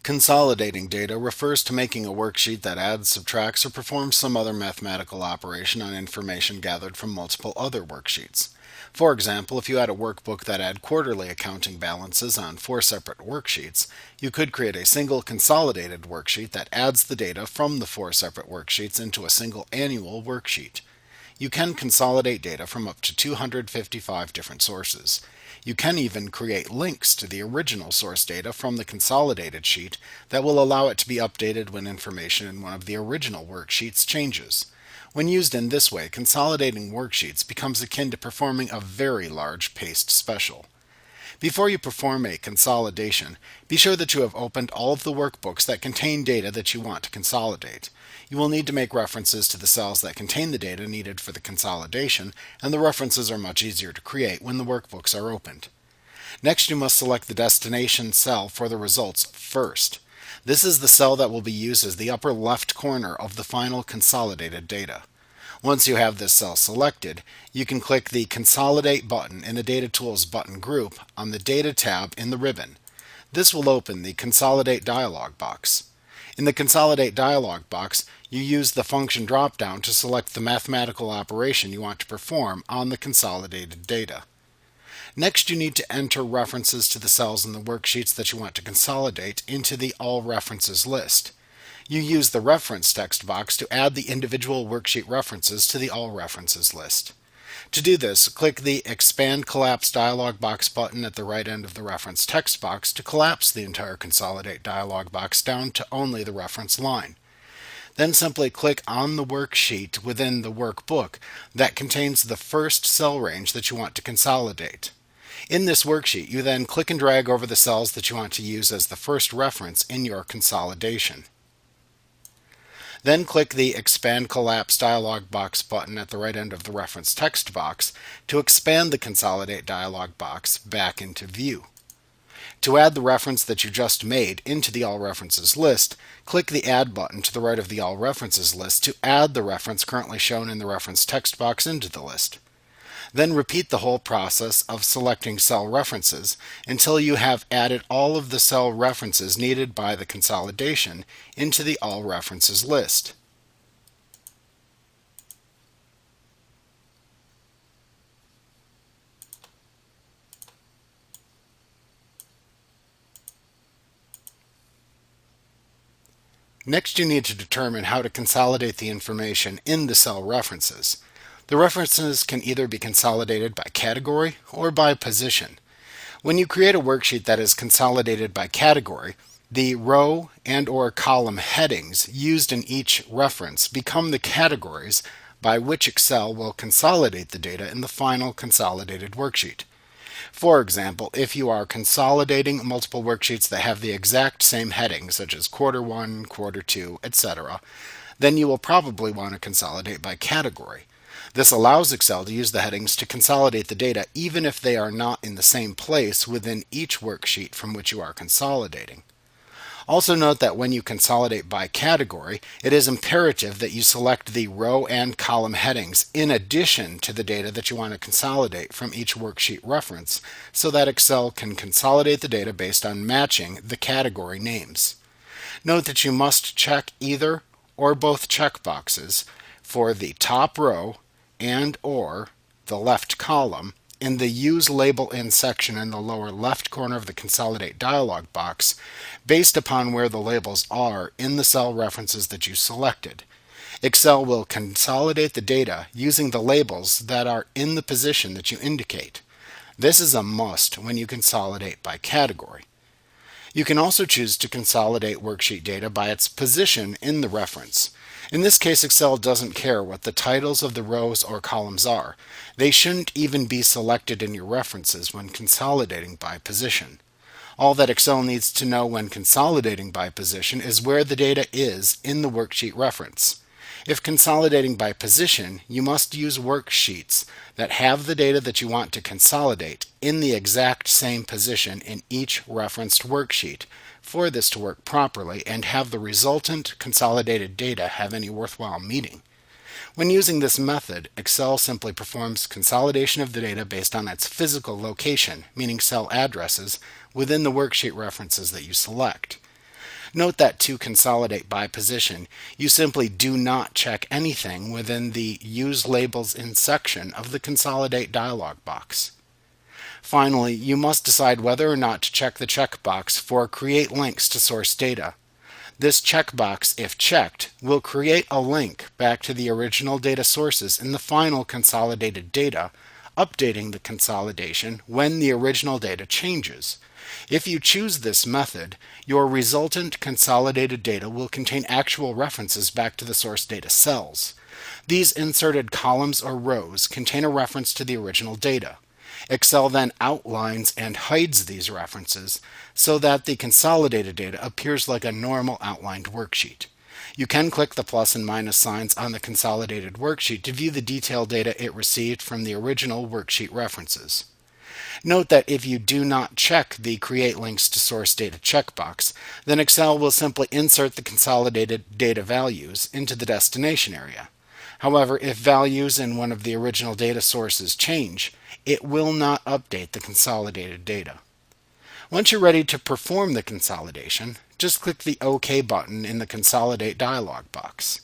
Consolidating data refers to making a worksheet that adds, subtracts, or performs some other mathematical operation on information gathered from multiple other worksheets. For example, if you had a workbook that had quarterly accounting balances on 4 separate worksheets, you could create a single consolidated worksheet that adds the data from the 4 separate worksheets into a single annual worksheet. You can consolidate data from up to 255 different sources. You can even create links to the original source data from the consolidated sheet that will allow it to be updated when information in one of the original worksheets changes. When used in this way, consolidating worksheets becomes akin to performing a very large paste special. Before you perform a consolidation, be sure that you have opened all of the workbooks that contain data that you want to consolidate. You will need to make references to the cells that contain the data needed for the consolidation, and the references are much easier to create when the workbooks are opened. Next, you must select the destination cell for the results first. This is the cell that will be used as the upper left corner of the final consolidated data. Once you have this cell selected, you can click the Consolidate button in the Data Tools button group on the Data tab in the ribbon. This will open the Consolidate dialog box. In the Consolidate dialog box, you use the function drop-down to select the mathematical operation you want to perform on the consolidated data. Next, you need to enter references to the cells in the worksheets that you want to consolidate into the All References list. You use the Reference text box to add the individual worksheet references to the All References list. To do this, click the Expand Collapse dialog box button at the right end of the reference text box to collapse the entire Consolidate dialog box down to only the reference line. Then simply click on the worksheet within the workbook that contains the first cell range that you want to consolidate. In this worksheet, you then click and drag over the cells that you want to use as the first reference in your consolidation. Then click the Expand Collapse dialog box button at the right end of the reference text box to expand the Consolidate dialog box back into view. To add the reference that you just made into the All References list, click the Add button to the right of the All References list to add the reference currently shown in the reference text box into the list. Then repeat the whole process of selecting cell references until you have added all of the cell references needed by the consolidation into the All References list. Next, you need to determine how to consolidate the information in the cell references. The references can either be consolidated by category or by position. When you create a worksheet that is consolidated by category, the row and/or column headings used in each reference become the categories by which Excel will consolidate the data in the final consolidated worksheet. For example, if you are consolidating multiple worksheets that have the exact same headings, such as quarter 1, quarter 2, etc., then you will probably want to consolidate by category. This allows Excel to use the headings to consolidate the data even if they are not in the same place within each worksheet from which you are consolidating. Also note that when you consolidate by category, it is imperative that you select the row and column headings in addition to the data that you want to consolidate from each worksheet reference so that Excel can consolidate the data based on matching the category names. Note that you must check either or both checkboxes for the top row and/or the left column in the Use Label In section in the lower left corner of the Consolidate dialog box based upon where the labels are in the cell references that you selected. Excel will consolidate the data using the labels that are in the position that you indicate. This is a must when you consolidate by category. You can also choose to consolidate worksheet data by its position in the reference. In this case, Excel doesn't care what the titles of the rows or columns are. They shouldn't even be selected in your references when consolidating by position. All that Excel needs to know when consolidating by position is where the data is in the worksheet reference. If consolidating by position, you must use worksheets that have the data that you want to consolidate in the exact same position in each referenced worksheet for this to work properly and have the resultant consolidated data have any worthwhile meaning. When using this method, Excel simply performs consolidation of the data based on its physical location, meaning cell addresses, within the worksheet references that you select. Note that to consolidate by position, you simply do not check anything within the Use Labels in section of the Consolidate dialog box. Finally, you must decide whether or not to check the checkbox for Create Links to Source Data. This checkbox, if checked, will create a link back to the original data sources in the final consolidated data, updating the consolidation when the original data changes. If you choose this method, your resultant consolidated data will contain actual references back to the source data cells. These inserted columns or rows contain a reference to the original data. Excel then outlines and hides these references so that the consolidated data appears like a normal outlined worksheet. You can click the plus and minus signs on the consolidated worksheet to view the detailed data it received from the original worksheet references. Note that if you do not check the Create Links to Source Data checkbox, then Excel will simply insert the consolidated data values into the destination area. However, if values in one of the original data sources change, it will not update the consolidated data. Once you're ready to perform the consolidation, just click the OK button in the Consolidate dialog box.